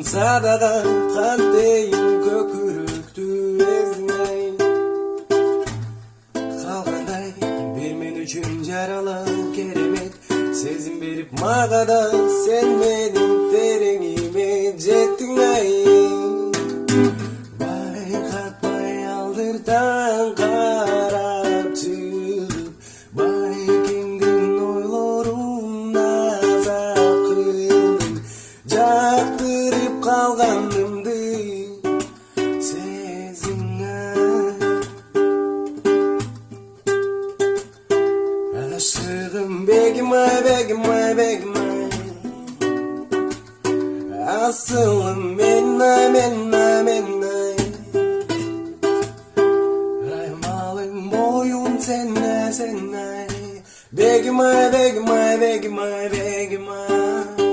садаға қантейін көкіректі езмей қалғандай бермен үшін жаралы керемет сезім беріп мағада сен менің тереңіме жеттің ай байқатпай алдырдан қарап жүріп байкеңдің ойларына азап қылдың жақтырып қалғанымды сезіңе Aşığım begim ay begim ay begim ay Asılım men ay men ay men ay Raymalım boyun sen ay sen ay Begim ay begim ay begim ay begim ay